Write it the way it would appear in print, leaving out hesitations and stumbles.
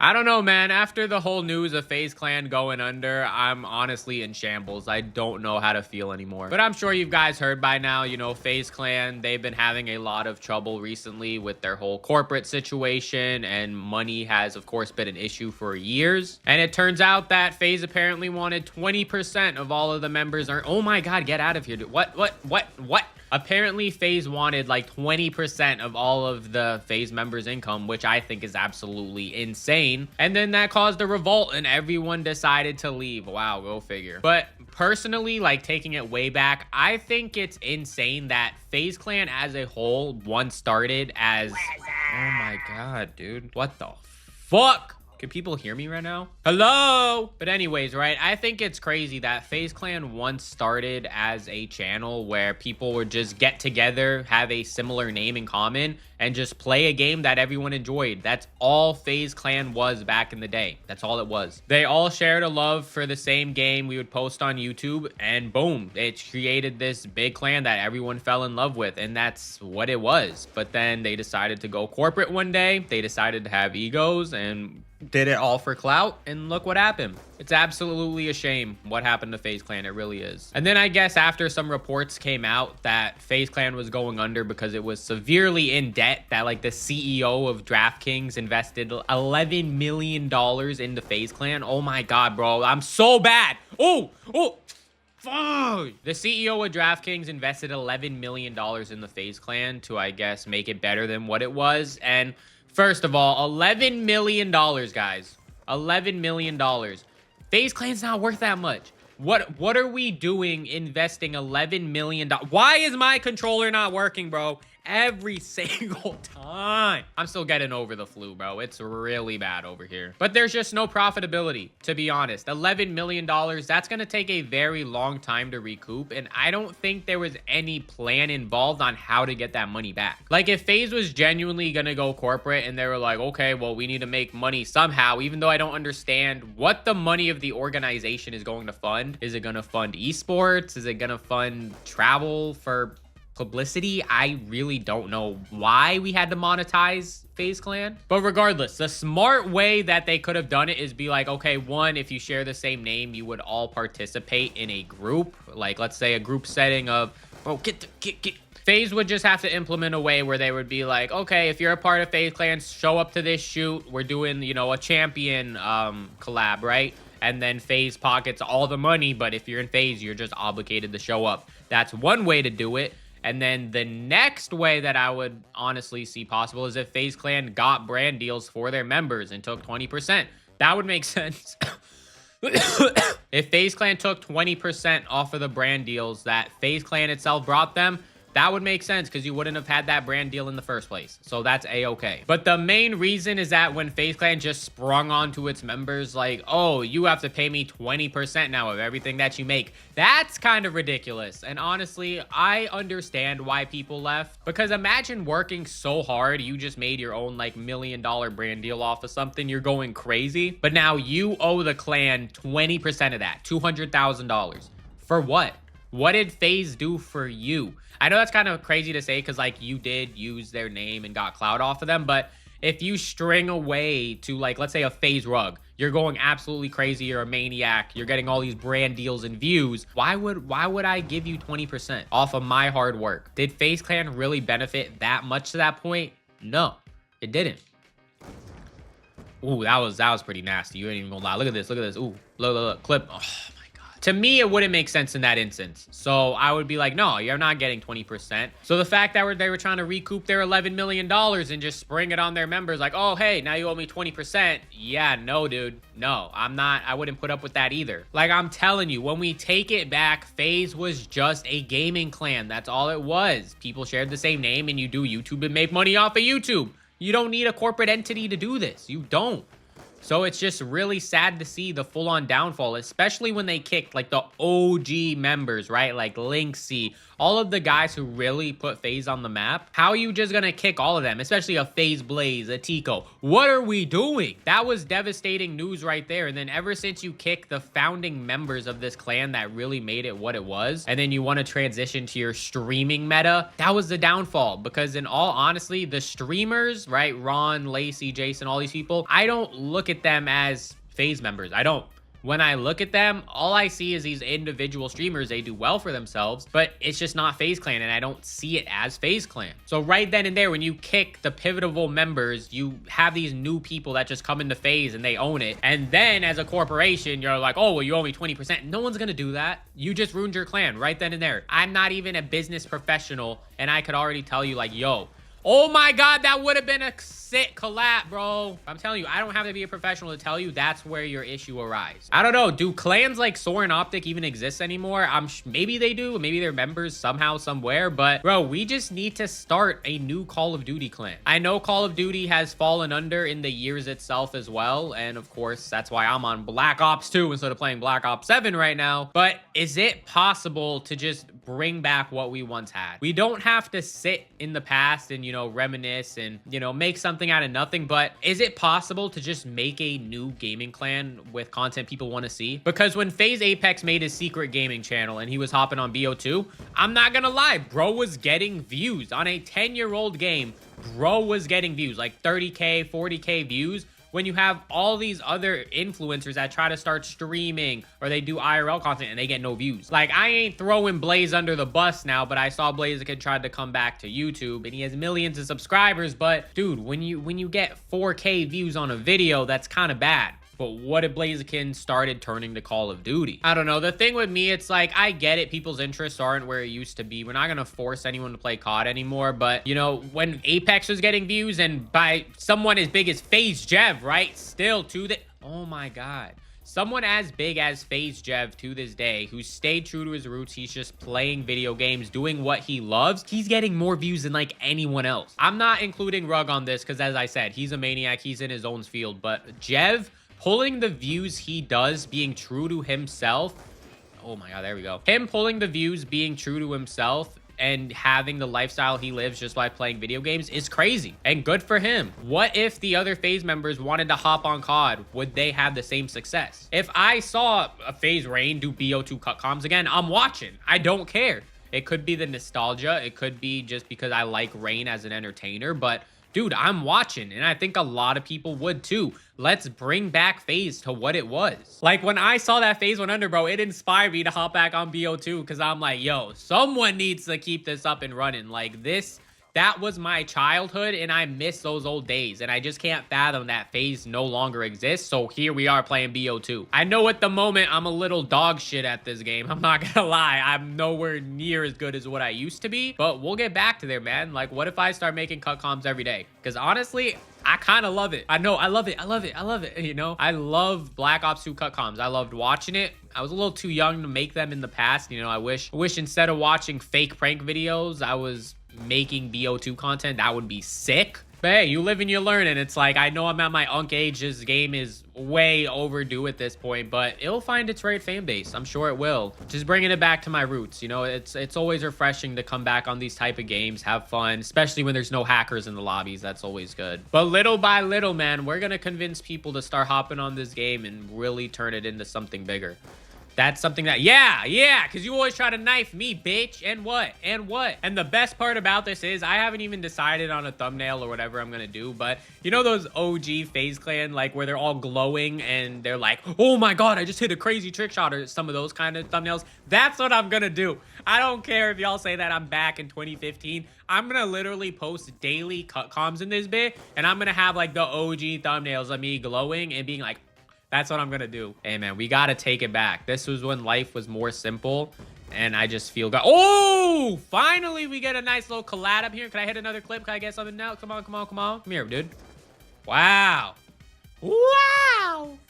I don't know, man. After the whole news of FaZe Clan going under, I'm honestly in shambles. I don't know how to feel anymore. But I'm sure you guys heard by now, you know, FaZe Clan, they've been having a lot of trouble recently with their whole corporate situation, and money has, of course, been an issue for years. And it turns out that FaZe apparently wanted 20% of all of the members. Oh my God, get out of here, dude. What? Apparently, FaZe wanted like 20% of all of the FaZe members' income, which I think is absolutely insane. And then that caused a revolt and everyone decided to leave. Wow, go figure. But personally, like taking it way back, I think it's insane that FaZe Clan as a whole once started as... Oh my God, dude. What the fuck? Can people hear me right now? Hello? But anyways, right? I think it's crazy that FaZe Clan once started as a channel where people would just get together, have a similar name in common, and just play a game that everyone enjoyed. That's all FaZe Clan was back in the day. That's all it was. They all shared a love for the same game. We would post on YouTube, and boom, it created this big clan that everyone fell in love with, and that's what it was. But then they decided to go corporate one day. They decided to have egos and did it all for clout, and look what happened. It's absolutely a shame what happened to FaZe Clan. It really is. And then I guess after some reports came out that FaZe Clan was going under because it was severely in debt, that like the CEO of DraftKings invested $11 million into FaZe Clan. Oh my God, bro. I'm so bad. Oh. Fuck. The CEO of DraftKings invested $11 million in the FaZe Clan to, I guess, make it better than what it was. And first of all, $11 million, guys. $11 million. FaZe Clan's not worth that much. What are we doing investing $11 million? Why is my controller not working, bro? Every single time. I'm still getting over the flu, bro. It's really bad over here. But there's just no profitability, to be honest. $11 million, that's going to take a very long time to recoup. And I don't think there was any plan involved on how to get that money back. Like, if FaZe was genuinely going to go corporate and they were like, okay, well, we need to make money somehow, even though I don't understand what the money of the organization is going to fund. Is it going to fund esports? Is it going to fund travel for publicity? I really don't know why we had to monetize FaZe Clan. But regardless, the smart way that they could have done it is be like, okay, one, if you share the same name, you would all participate in a group. Like, let's say a group setting of, bro, get. FaZe would just have to implement a way where they would be like, okay, if you're a part of FaZe Clan, show up to this shoot. We're doing, you know, a champion collab, right? And then FaZe pockets all the money, but if you're in FaZe, you're just obligated to show up. That's one way to do it. And then the next way that I would honestly see possible is if FaZe Clan got brand deals for their members and took 20%. That would make sense. If FaZe Clan took 20% off of the brand deals that FaZe Clan itself brought them, that would make sense because you wouldn't have had that brand deal in the first place. So that's a-okay. But the main reason is that when FaZe Clan just sprung onto its members like, oh, you have to pay me 20% now of everything that you make, that's kind of ridiculous. And honestly, I understand why people left. Because imagine working so hard, you just made your own like $1 million brand deal off of something. You're going crazy. But now you owe the clan 20% of that, $200,000. For what? What did FaZe do for you? I know that's kind of crazy to say because, like, you did use their name and got clout off of them, but if you string away to, like, let's say a FaZe rug, you're going absolutely crazy, you're a maniac, you're getting all these brand deals and views, why would I give you 20% off of my hard work? Did FaZe Clan really benefit that much to that point? No, it didn't. Ooh, that was pretty nasty. You ain't even gonna lie. Look at this. Ooh, look, clip. Oh, to me, it wouldn't make sense in that instance. So I would be like, no, you're not getting 20%. So the fact that they were trying to recoup their $11 million and just spring it on their members like, oh, hey, now you owe me 20%. Yeah, no, dude. No, I wouldn't put up with that either. Like, I'm telling you, when we take it back, FaZe was just a gaming clan. That's all it was. People shared the same name and you do YouTube and make money off of YouTube. You don't need a corporate entity to do this. You don't. So it's just really sad to see the full-on downfall, especially when they kicked like the OG members, right? Like Linksy, all of the guys who really put FaZe on the map, how are you just gonna kick all of them, especially a FaZe Blaze, a Tico? What are we doing? That was devastating news right there. And then ever since you kick the founding members of this clan that really made it what it was, and then you want to transition to your streaming meta, that was the downfall. Because in all honesty, the streamers, right, Ron, Lacey, Jason, all these people, I don't look at them as FaZe members. I don't. When I look at them, all I see is these individual streamers. They do well for themselves, but it's just not FaZe Clan, and I don't see it as FaZe Clan. So right then and there, when you kick the pivotal members, you have these new people that just come into FaZe and they own it. And then as a corporation, you're like, oh, well, you owe me 20%. No one's gonna do that. You just ruined your clan right then and there. I'm not even a business professional, and I could already tell you, like, yo, oh my God, that would have been a sick collab, bro. I'm telling you, I don't have to be a professional to tell you that's where your issue arises. I don't know. Do clans like Soarin' Optic even exist anymore? Maybe they do. Maybe they're members somehow, somewhere. But bro, we just need to start a new Call of Duty clan. I know Call of Duty has fallen under in the years itself as well. And of course, that's why I'm on Black Ops 2 instead of playing Black Ops 7 right now. But is it possible to just bring back what we once had? We don't have to sit in the past and, you know, reminisce and, you know, make something out of nothing, but is it possible to just make a new gaming clan with content people want to see? Because when FaZe Apex made his secret gaming channel and he was hopping on BO2, I'm not gonna lie, bro was getting views on a 10-year-old game. Bro was getting views, like 30K, 40K views. When you have all these other influencers that try to start streaming or they do IRL content and they get no views. Like, I ain't throwing Blaze under the bus now, but I saw Blaziken tried to come back to YouTube and he has millions of subscribers. But dude, when you get 4K views on a video, that's kind of bad. But what if Blaziken started turning to Call of Duty? I don't know. The thing with me, it's like, I get it. People's interests aren't where it used to be. We're not going to force anyone to play COD anymore. But, you know, when Apex was getting views and by someone as big as FaZe Jev, right? Still to the... Oh my God. Someone as big as FaZe Jev to this day, who stayed true to his roots, he's just playing video games, doing what he loves, he's getting more views than like anyone else. I'm not including Rug on this because, as I said, he's a maniac. He's in his own field. But Jev, pulling the views he does, being true to himself. Oh my God, there we go. Him pulling the views, being true to himself, and having the lifestyle he lives just by playing video games is crazy and good for him. What if the other FaZe members wanted to hop on COD? Would they have the same success? If I saw a FaZe Rain do BO2 cut comms again, I'm watching. I don't care. It could be the nostalgia. It could be just because I like Rain as an entertainer, but dude, I'm watching, and I think a lot of people would too. Let's bring back FaZe to what it was. Like, when I saw that FaZe went under, bro, it inspired me to hop back on BO2 because I'm like, yo, someone needs to keep this up and running. Like, that was my childhood, and I miss those old days, and I just can't fathom that FaZe no longer exists. So here we are playing BO2. I know at the moment I'm a little dog shit at this game. I'm not gonna lie. I'm nowhere near as good as what I used to be, but we'll get back to there, man. Like, what if I start making cut comms every day? Because honestly, I kind of love it. I know, I love it. I love it. I love it. You know, I love Black Ops 2 cut comms. I loved watching it. I was a little too young to make them in the past. You know, I wish instead of watching fake prank videos, I was making BO2 content. That would be sick. But hey, you live and you learn, and it's like, I know I'm at my unk age. This game is way overdue at this point, but it'll find its right fan base. I'm sure it will. Just bringing it back to my roots. You know, it's always refreshing to come back on these type of games, have fun, especially when there's no hackers in the lobbies. That's always good. But little by little, man, we're gonna convince people to start hopping on this game and really turn it into something bigger. That's something that, yeah, because you always try to knife me, bitch. And what? And the best part about this is I haven't even decided on a thumbnail or whatever I'm going to do. But you know those OG FaZe Clan, like where they're all glowing and they're like, oh my God, I just hit a crazy trick shot, or some of those kind of thumbnails. That's what I'm going to do. I don't care if y'all say that I'm back in 2015. I'm going to literally post daily cut comms in this bit. And I'm going to have like the OG thumbnails of me glowing and being like, that's what I'm gonna do. Hey man, we gotta take it back. This was when life was more simple, and I just feel good. Oh, finally we get a nice little collab up here. Can I hit another clip? Can I get something now? Come on. Come here, dude. Wow.